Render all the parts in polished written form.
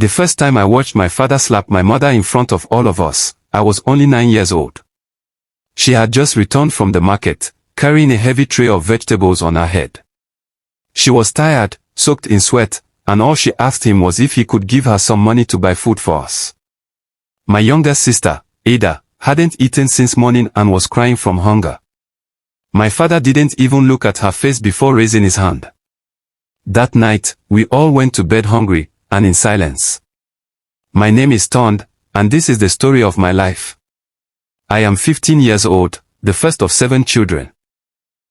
The first time I watched my father slap my mother in front of all of us, I was only 9 years old. She had just returned from the market, carrying a heavy tray of vegetables on her head. She was tired, soaked in sweat, and all she asked him was if he could give her some money to buy food for us. My younger sister, Ada, hadn't eaten since morning and was crying from hunger. My father didn't even look at her face before raising his hand. That night, we all went to bed hungry, and in silence. My name is Tond, and this is the story of my life. I am 15 years old, the first of 7 children.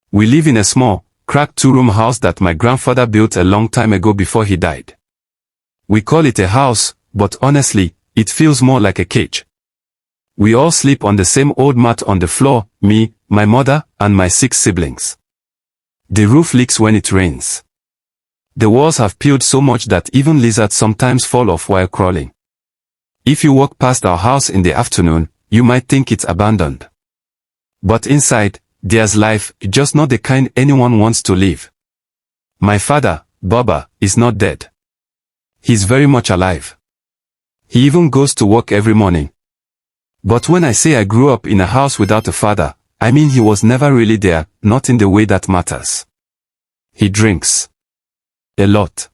We live in a small, cracked 2-room house that my grandfather built a long time ago before he died. We call it a house, but honestly, it feels more like a cage. We all sleep on the same old mat on the floor, me, my mother, and my 6 siblings. The roof leaks when it rains. The walls have peeled so much that even lizards sometimes fall off while crawling. If you walk past our house in the afternoon, you might think it's abandoned. But inside, there's life, just not the kind anyone wants to live. My father, Baba, is not dead. He's very much alive. He even goes to work every morning. But when I say I grew up in a house without a father, I mean he was never really there, not in the way that matters. He drinks. A lot.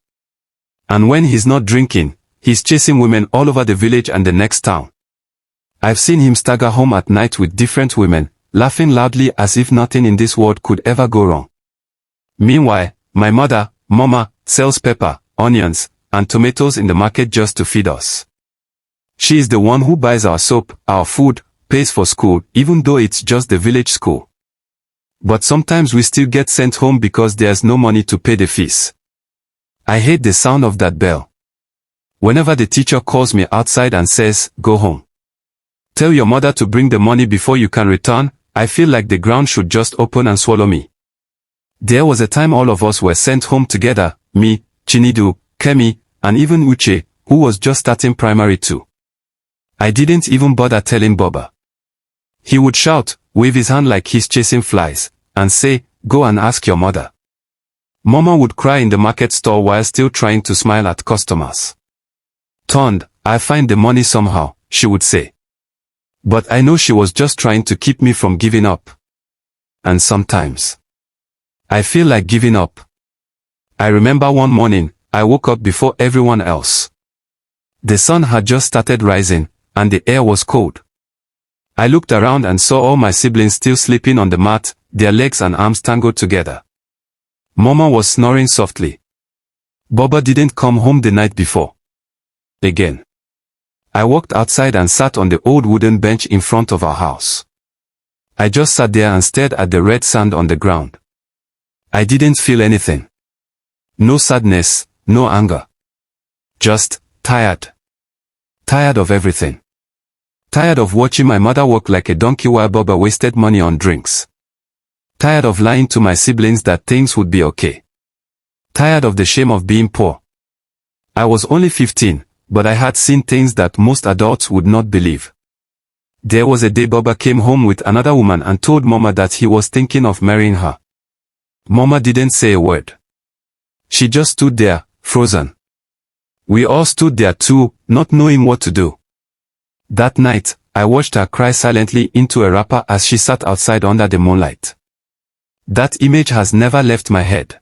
And when he's not drinking, he's chasing women all over the village and the next town. I've seen him stagger home at night with different women, laughing loudly as if nothing in this world could ever go wrong. Meanwhile, my mother, Mama, sells pepper, onions, and tomatoes in the market just to feed us. She is the one who buys our soap, our food, pays for school, even though it's just the village school. But sometimes we still get sent home because there's no money to pay the fees. I hate the sound of that bell. Whenever the teacher calls me outside and says, "Go home. Tell your mother to bring the money before you can return," I feel like the ground should just open and swallow me. There was a time all of us were sent home together, me, Chinidu, Kemi, and even Uche, who was just starting primary 2. I didn't even bother telling Baba. He would shout, wave his hand like he's chasing flies, and say, "Go and ask your mother." Mama would cry in the market store while still trying to smile at customers. "Tond, I'll find the money somehow," she would say. But I know she was just trying to keep me from giving up. And sometimes, I feel like giving up. I remember one morning, I woke up before everyone else. The sun had just started rising, and the air was cold. I looked around and saw all my siblings still sleeping on the mat, their legs and arms tangled together. Mama was snoring softly. Baba didn't come home the night before. Again. I walked outside and sat on the old wooden bench in front of our house. I just sat there and stared at the red sand on the ground. I didn't feel anything. No sadness, no anger. Just tired. Tired of everything. Tired of watching my mother work like a donkey while Baba wasted money on drinks. Tired of lying to my siblings that things would be okay. Tired of the shame of being poor. I was only 15, but I had seen things that most adults would not believe. There was a day Baba came home with another woman and told Mama that he was thinking of marrying her. Mama didn't say a word. She just stood there, frozen. We all stood there too, not knowing what to do. That night, I watched her cry silently into a wrapper as she sat outside under the moonlight. That image has never left my head.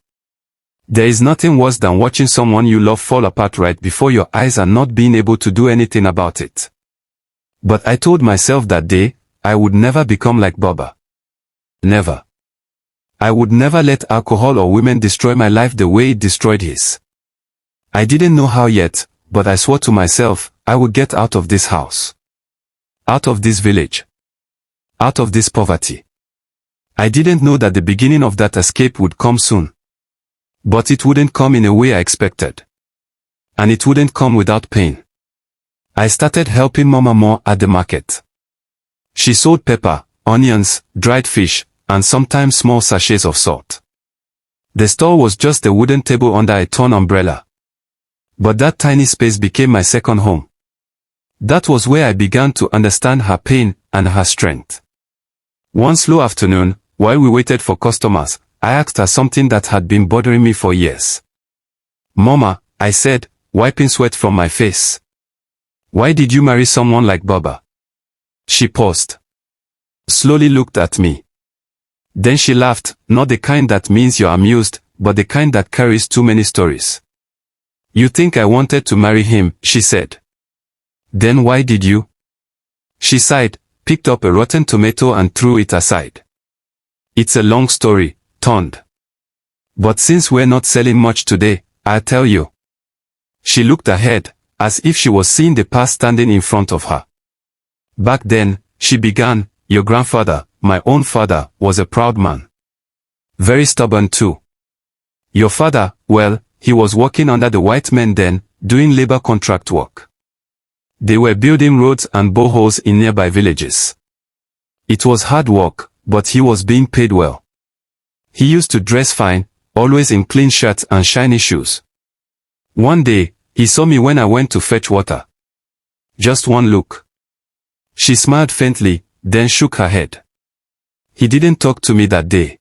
There is nothing worse than watching someone you love fall apart right before your eyes and not being able to do anything about it. But I told myself that day, I would never become like Baba. Never. I would never let alcohol or women destroy my life the way it destroyed his. I didn't know how yet, but I swore to myself, I would get out of this house. Out of this village. Out of this poverty. I didn't know that the beginning of that escape would come soon. But it wouldn't come in a way I expected. And it wouldn't come without pain. I started helping Mama more at the market. She sold pepper, onions, dried fish, and sometimes small sachets of salt. The store was just a wooden table under a torn umbrella. But that tiny space became my second home. That was where I began to understand her pain and her strength. One slow afternoon, while we waited for customers, I asked her something that had been bothering me for years. "Mama," I said, wiping sweat from my face. Why did you marry someone like Baba? She paused. Slowly looked at me. Then she laughed, not the kind that means you're amused, but the kind that carries too many stories. You think I wanted to marry him, she said. Then why did you? She sighed, picked up a rotten tomato and threw it aside. It's a long story, Tond. But since we're not selling much today, I'll tell you. She looked ahead, as if she was seeing the past standing in front of her. Back then, she began, your grandfather, my own father, was a proud man. Very stubborn too. Your father, well, he was working under the white men then, doing labor contract work. They were building roads and boreholes in nearby villages. It was hard work, but he was being paid well. He used to dress fine, always in clean shirts and shiny shoes. One day, he saw me when I went to fetch water. Just one look. She smiled faintly, then shook her head. He didn't talk to me that day.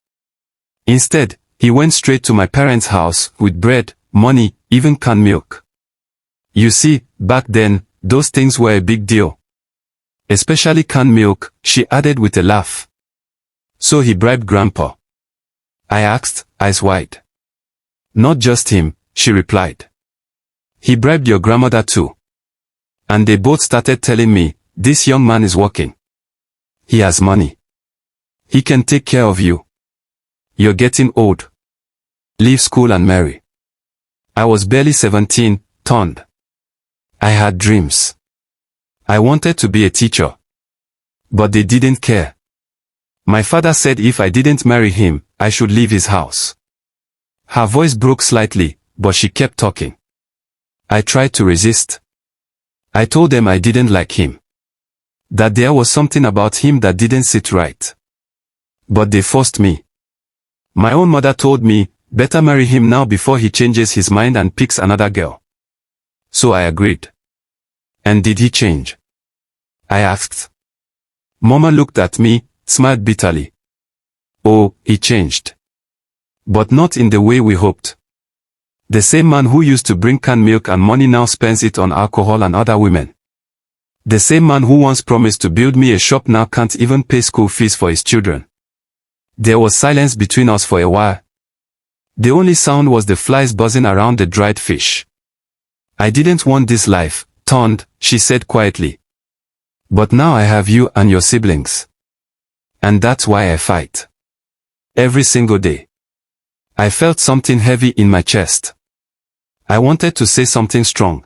Instead, he went straight to my parents' house with bread, money, even canned milk. You see, back then, those things were a big deal. Especially canned milk, she added with a laugh. So he bribed Grandpa? I asked, eyes wide. Not just him, she replied. He bribed your grandmother too. And they both started telling me, this young man is working. He has money. He can take care of you. You're getting old. Leave school and marry. I was barely 17, Tond. I had dreams. I wanted to be a teacher. But they didn't care. My father said if I didn't marry him, I should leave his house. Her voice broke slightly, but she kept talking. I tried to resist. I told them I didn't like him. That there was something about him that didn't sit right. But they forced me. My own mother told me, better marry him now before he changes his mind and picks another girl. So I agreed. And did he change? I asked. Mama looked at me, smiled bitterly. Oh, he changed. But not in the way we hoped. The same man who used to bring canned milk and money now spends it on alcohol and other women. The same man who once promised to build me a shop now can't even pay school fees for his children. There was silence between us for a while. The only sound was the flies buzzing around the dried fish. I didn't want this life, Tond, she said quietly. But now I have you and your siblings. And that's why I fight. Every single day. I felt something heavy in my chest. I wanted to say something strong.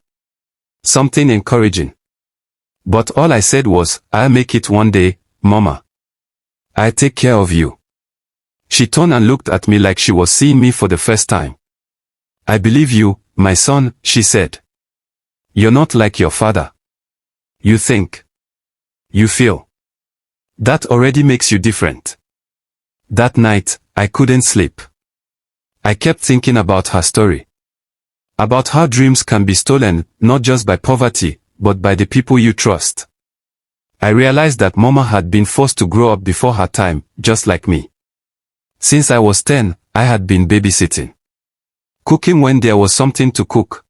Something encouraging. But all I said was, I'll make it one day, Mama. I'll take care of you. She turned and looked at me like she was seeing me for the first time. I believe you, my son, she said. You're not like your father. You think. You feel. That already makes you different. That night, I couldn't sleep. I kept thinking about her story. About how dreams can be stolen, not just by poverty, but by the people you trust. I realized that Mama had been forced to grow up before her time, just like me. Since I was 10, I had been babysitting. Cooking when there was something to cook.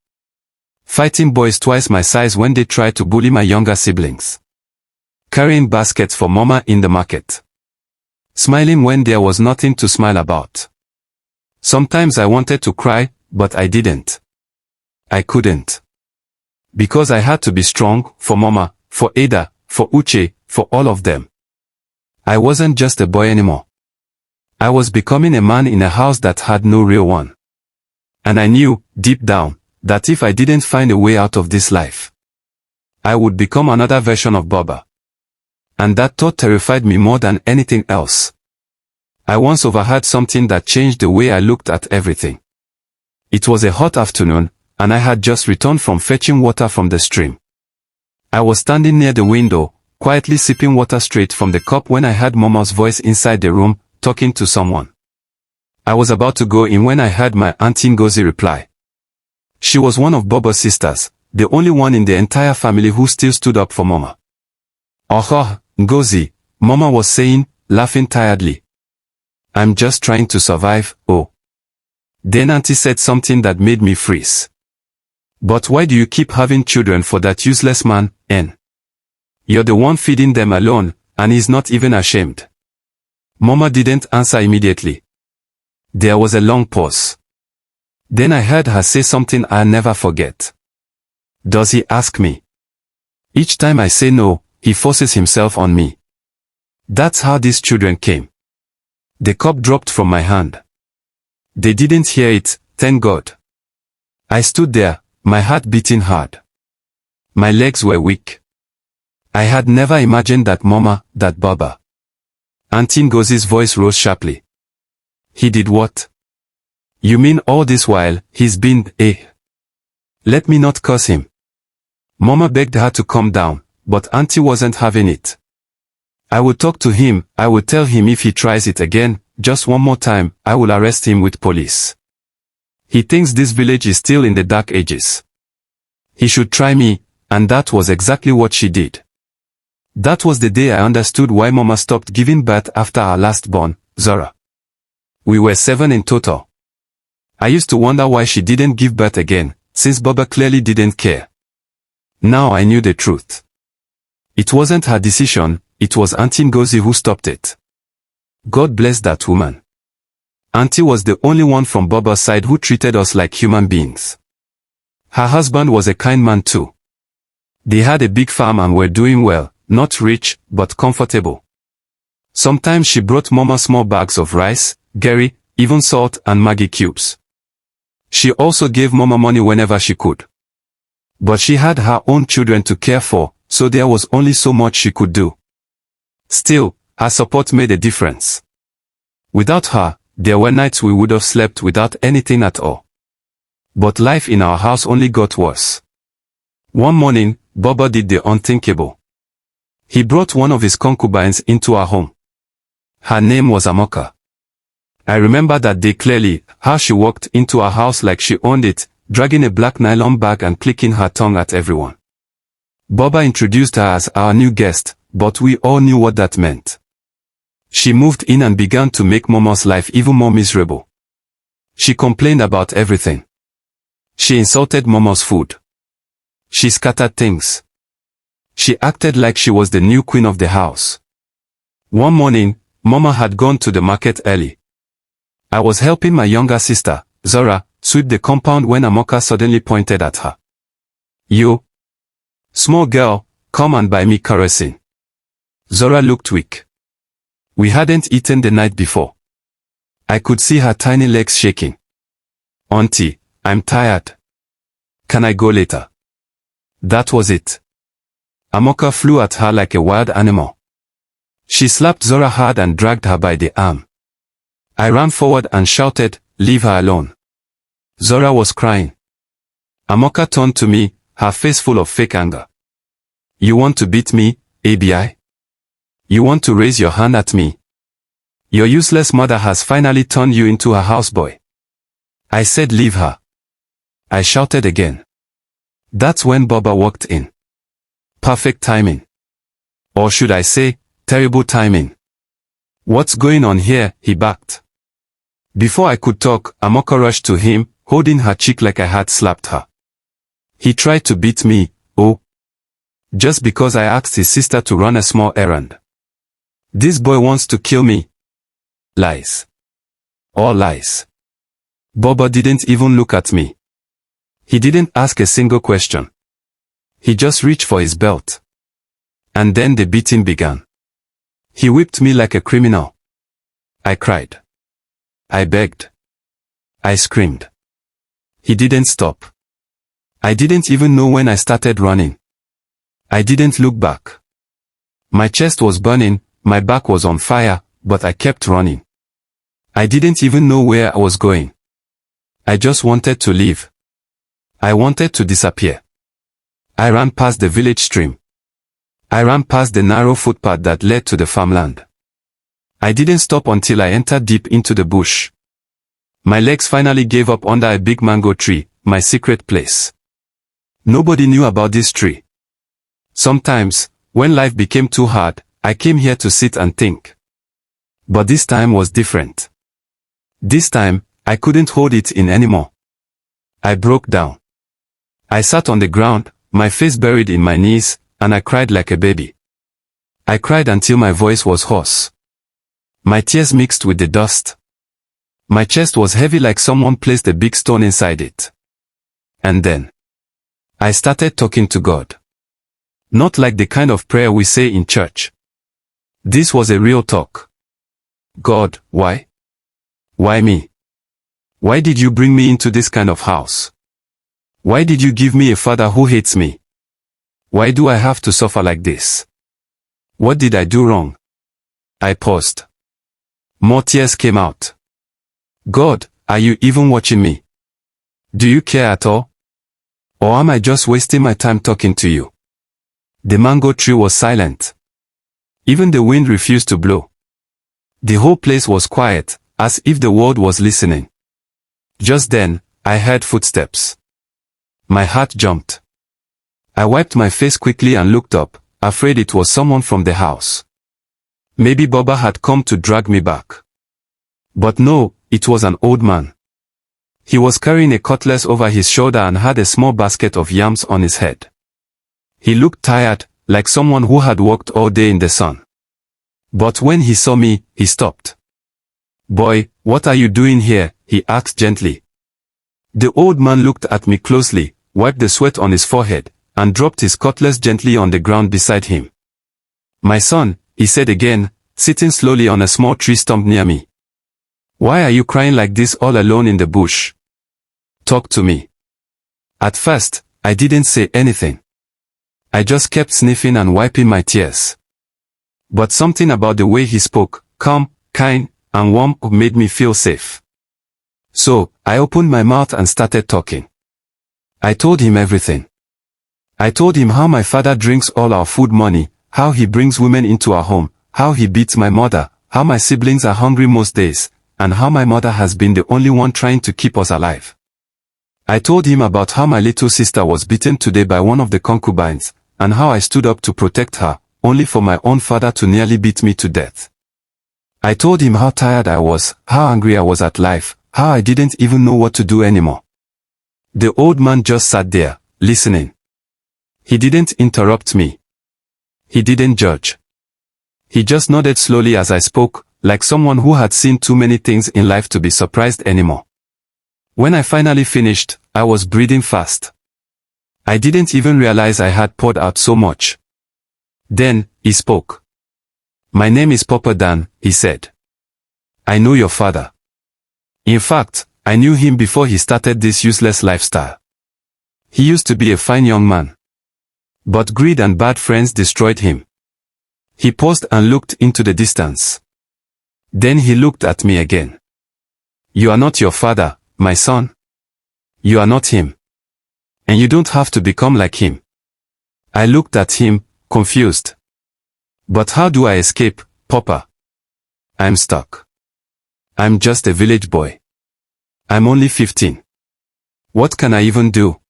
Fighting boys twice my size when they tried to bully my younger siblings. Carrying baskets for Mama in the market. Smiling when there was nothing to smile about. Sometimes I wanted to cry, but I didn't. I couldn't. Because I had to be strong, for Mama, for Ada, for Uche, for all of them. I wasn't just a boy anymore. I was becoming a man in a house that had no real one. And I knew, deep down, that if I didn't find a way out of this life, I would become another version of Baba. And that thought terrified me more than anything else. I once overheard something that changed the way I looked at everything. It was a hot afternoon, and I had just returned from fetching water from the stream. I was standing near the window, quietly sipping water straight from the cup when I heard Mama's voice inside the room, talking to someone. I was about to go in when I heard my Auntie Ngozi reply. She was one of Baba's sisters, the only one in the entire family who still stood up for Mama. Oh, Ngozi, Mama was saying, laughing tiredly. I'm just trying to survive, oh. Then Auntie said something that made me freeze. But why do you keep having children for that useless man, N? You're the one feeding them alone, and he's not even ashamed. Mama didn't answer immediately. There was a long pause. Then I heard her say something I'll never forget. Does he ask me? Each time I say no, he forces himself on me. That's how these children came. The cup dropped from my hand. They didn't hear it, thank God. I stood there, my heart beating hard. My legs were weak. I had never imagined that Mama, that Baba. Auntie Ngozi's voice rose sharply. He did what? You mean all this while, he's been, Let me not curse him. Mama begged her to calm down, but Auntie wasn't having it. I will talk to him, I will tell him if he tries it again, just one more time, I will arrest him with police. He thinks this village is still in the dark ages. He should try me, and that was exactly what she did. That was the day I understood why Mama stopped giving birth after our last born, Zora. We were 7 in total. I used to wonder why she didn't give birth again, since Baba clearly didn't care. Now I knew the truth. It wasn't her decision, it was Auntie Ngozi who stopped it. God bless that woman. Auntie was the only one from Baba's side who treated us like human beings. Her husband was a kind man too. They had a big farm and were doing well, not rich, but comfortable. Sometimes she brought Mama small bags of rice, gari, even salt and Maggi cubes. She also gave Mama money whenever she could. But she had her own children to care for, so there was only so much she could do. Still, her support made a difference. Without her, there were nights we would have slept without anything at all. But life in our house only got worse. One morning, Baba did the unthinkable. He brought one of his concubines into our home. Her name was Amoka. I remember that day clearly, how she walked into our house like she owned it, dragging a black nylon bag and clicking her tongue at everyone. Baba introduced her as our new guest, but we all knew what that meant. She moved in and began to make Mama's life even more miserable. She complained about everything. She insulted Mama's food. She scattered things. She acted like she was the new queen of the house. One morning, Mama had gone to the market early. I was helping my younger sister, Zora, sweep the compound when Amoka suddenly pointed at her. You, small girl, come and buy me kerosene. Zora looked weak. We hadn't eaten the night before. I could see her tiny legs shaking. Auntie, I'm tired. Can I go later? That was it. Amoka flew at her like a wild animal. She slapped Zora hard and dragged her by the arm. I ran forward and shouted, "Leave her alone." Zora was crying. Amoka turned to me, her face full of fake anger. You want to beat me, ABI? You want to raise your hand at me? Your useless mother has finally turned you into a houseboy. I said leave her. I shouted again. That's when Baba walked in. Perfect timing. Or should I say, terrible timing. What's going on here? He barked. Before I could talk, Amoka rushed to him, holding her cheek like I had slapped her. He tried to beat me, just because I asked his sister to run a small errand. This boy wants to kill me. Lies. All lies. Baba didn't even look at me. He didn't ask a single question. He just reached for his belt. And then the beating began. He whipped me like a criminal. I cried. I begged. I screamed. He didn't stop. I didn't even know when I started running. I didn't look back. My chest was burning, my back was on fire, but I kept running. I didn't even know where I was going. I just wanted to leave. I wanted to disappear. I ran past the village stream. I ran past the narrow footpath that led to the farmland. I didn't stop until I entered deep into the bush. My legs finally gave up under a big mango tree, my secret place. Nobody knew about this tree. Sometimes, when life became too hard, I came here to sit and think. But this time was different. This time, I couldn't hold it in anymore. I broke down. I sat on the ground, my face buried in my knees, and I cried like a baby. I cried until my voice was hoarse. My tears mixed with the dust. My chest was heavy like someone placed a big stone inside it. And then I started talking to God. Not like the kind of prayer we say in church. This was a real talk. God, why? Why me? Why did you bring me into this kind of house? Why did you give me a father who hates me? Why do I have to suffer like this? What did I do wrong? I paused. More tears came out. God, are you even watching me? Do you care at all? Or am I just wasting my time talking to you? The mango tree was silent. Even the wind refused to blow. The whole place was quiet, as if the world was listening. Just then, I heard footsteps. My heart jumped. I wiped my face quickly and looked up, afraid it was someone from the house. Maybe Baba had come to drag me back. But no, it was an old man. He was carrying a cutlass over his shoulder and had a small basket of yams on his head. He looked tired, like someone who had walked all day in the sun. But when he saw me, he stopped. "Boy, what are you doing here?" he asked gently. The old man looked at me closely, wiped the sweat on his forehead, and dropped his cutlass gently on the ground beside him. "My son," he said again, sitting slowly on a small tree stump near me. "Why are you crying like this all alone in the bush? Talk to me." At first, I didn't say anything. I just kept sniffing and wiping my tears. But something about the way he spoke, calm, kind, and warm, made me feel safe. So, I opened my mouth and started talking. I told him everything. I told him how my father drinks all our food money, how he brings women into our home, how he beats my mother, how my siblings are hungry most days, and how my mother has been the only one trying to keep us alive. I told him about how my little sister was beaten today by one of the concubines, and how I stood up to protect her, only for my own father to nearly beat me to death. I told him how tired I was, how angry I was at life, how I didn't even know what to do anymore. The old man just sat there, listening. He didn't interrupt me. He didn't judge. He just nodded slowly as I spoke, like someone who had seen too many things in life to be surprised anymore. When I finally finished, I was breathing fast. I didn't even realize I had poured out so much. Then, he spoke. "My name is Papa Dan," he said. "I know your father. In fact, I knew him before he started this useless lifestyle. He used to be a fine young man. But greed and bad friends destroyed him." He paused and looked into the distance. Then he looked at me again. "You are not your father, my son. You are not him. And you don't have to become like him." I looked at him, confused. "But how do I escape, Papa? I'm stuck. I'm just a village boy. I'm only 15. What can I even do?"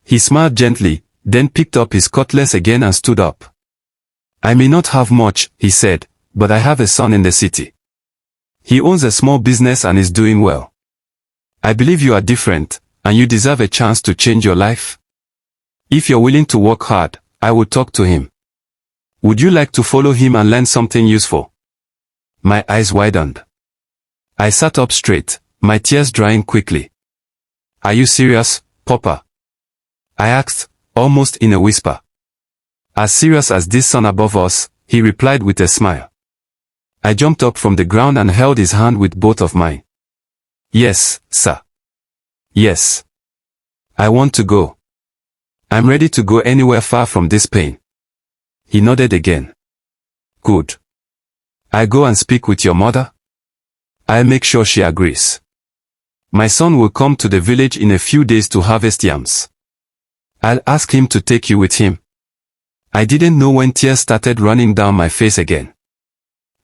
He smiled gently, then picked up his cutlass again and stood up. "I may not have much," he said, "but I have a son in the city. He owns a small business and is doing well. I believe you are different, and you deserve a chance to change your life. If you're willing to work hard, I will talk to him. Would you like to follow him and learn something useful?" My eyes widened. I sat up straight, my tears drying quickly. "Are you serious, Papa?" I asked, almost in a whisper. "As serious as this sun above us," he replied with a smile. I jumped up from the ground and held his hand with both of mine. "Yes, sir. Yes. I want to go. I'm ready to go anywhere far from this pain." He nodded again. "Good. I go and speak with your mother? I'll make sure she agrees. My son will come to the village in a few days to harvest yams. I'll ask him to take you with him." I didn't know when tears started running down my face again.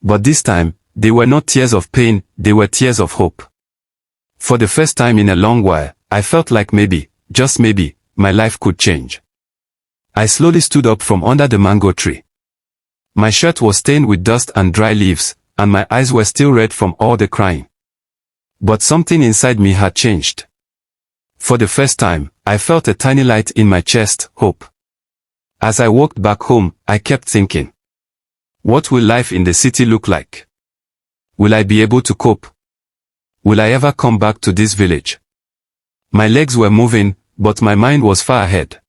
But this time, they were not tears of pain, they were tears of hope. For the first time in a long while, I felt like maybe, just maybe, my life could change. I slowly stood up from under the mango tree. My shirt was stained with dust and dry leaves, and my eyes were still red from all the crying. But something inside me had changed. For the first time, I felt a tiny light in my chest, hope. As I walked back home, I kept thinking. What will life in the city look like? Will I be able to cope? Will I ever come back to this village? My legs were moving, but my mind was far ahead.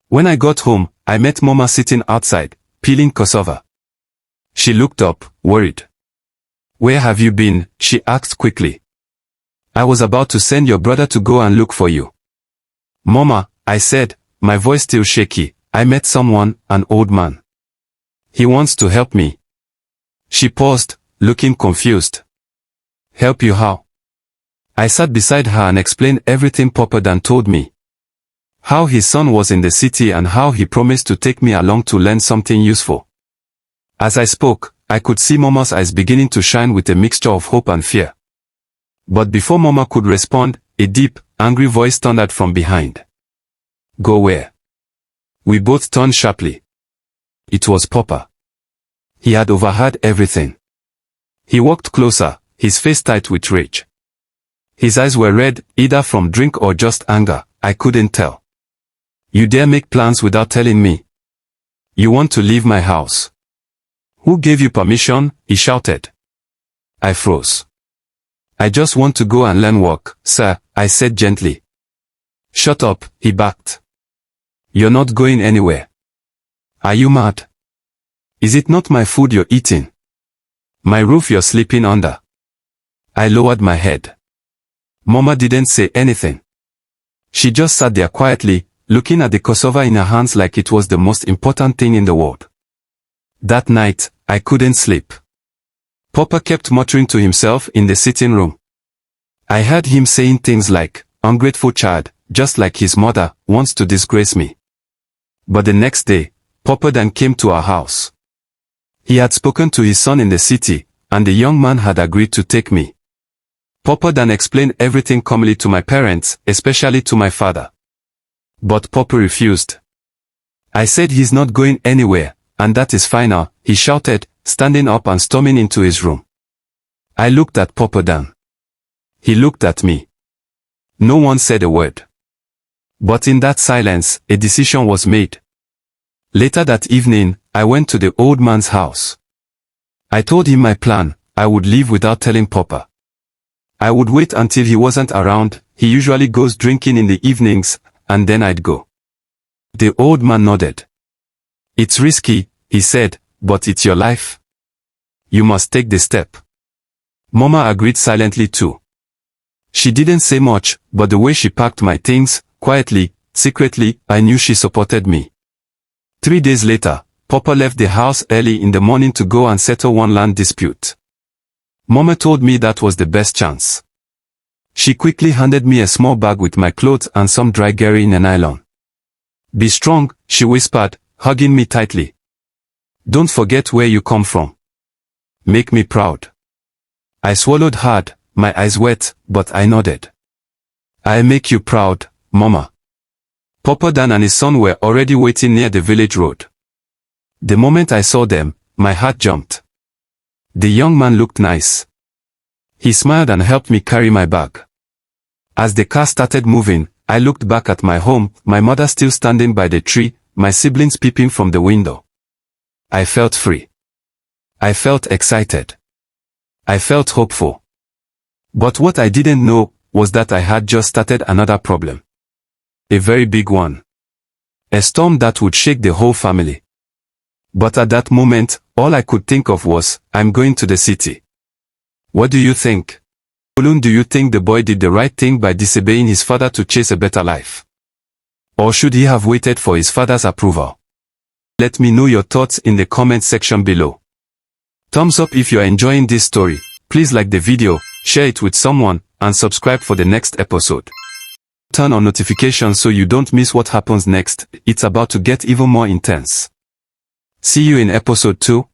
When I got home, I met Mama sitting outside, peeling cassava. She looked up, worried. Where have you been? She asked quickly. I was about to send your brother to go and look for you. Mama, I said, my voice still shaky, I met someone, an old man. He wants to help me. She paused, looking confused. Help you how? I sat beside her and explained everything Papa Dan told me. How his son was in the city and how he promised to take me along to learn something useful. As I spoke, I could see Mama's eyes beginning to shine with a mixture of hope and fear. But before Mama could respond, a deep, angry voice thundered from behind. Go where? We both turned sharply. It was Papa. He had overheard everything. He walked closer, his face tight with rage. His eyes were red, either from drink or just anger, I couldn't tell. You dare make plans without telling me? You want to leave my house? Who gave you permission? He shouted. I froze. I just want to go and learn work, sir, I said gently. Shut up, he barked. You're not going anywhere. Are you mad? Is it not my food you're eating? My roof you're sleeping under? I lowered my head. Mama didn't say anything. She just sat there quietly, looking at the cassava in her hands like it was the most important thing in the world. That night, I couldn't sleep. Papa kept muttering to himself in the sitting room. I heard him saying things like, ungrateful child, just like his mother, wants to disgrace me. But the next day, Papa Dan came to our house. He had spoken to his son in the city, and the young man had agreed to take me. Papa Dan explained everything calmly to my parents, especially to my father. But Papa refused. I said he's not going anywhere, and that is final, he shouted, standing up and storming into his room. I looked at Papa Dan. He looked at me. No one said a word. But in that silence, a decision was made. Later that evening, I went to the old man's house. I told him my plan, I would leave without telling Papa. I would wait until he wasn't around, he usually goes drinking in the evenings, and then I'd go. The old man nodded. It's risky, he said, but it's your life. You must take the step. Mama agreed silently too. She didn't say much, but the way she packed my things, quietly, secretly, I knew she supported me. 3 days later, Papa left the house early in the morning to go and settle one land dispute. Mama told me that was the best chance. She quickly handed me a small bag with my clothes and some dry gari in a nylon. Be strong, she whispered, hugging me tightly. Don't forget where you come from. Make me proud. I swallowed hard, my eyes wet, but I nodded. I'll make you proud, Mama. Papa Dan and his son were already waiting near the village road. The moment I saw them, my heart jumped. The young man looked nice. He smiled and helped me carry my bag. As the car started moving, I looked back at my home, my mother still standing by the tree, my siblings peeping from the window. I felt free. I felt excited. I felt hopeful. But what I didn't know was that I had just started another problem. A very big one. A storm that would shake the whole family. But at that moment, all I could think of was, I'm going to the city. What do you think? Olun, do you think the boy did the right thing by disobeying his father to chase a better life? Or should he have waited for his father's approval? Let me know your thoughts in the comment section below. Thumbs up if you're enjoying this story, please like the video, share it with someone, and subscribe for the next episode. Turn on notifications so you don't miss what happens next, it's about to get even more intense. See you in episode 2.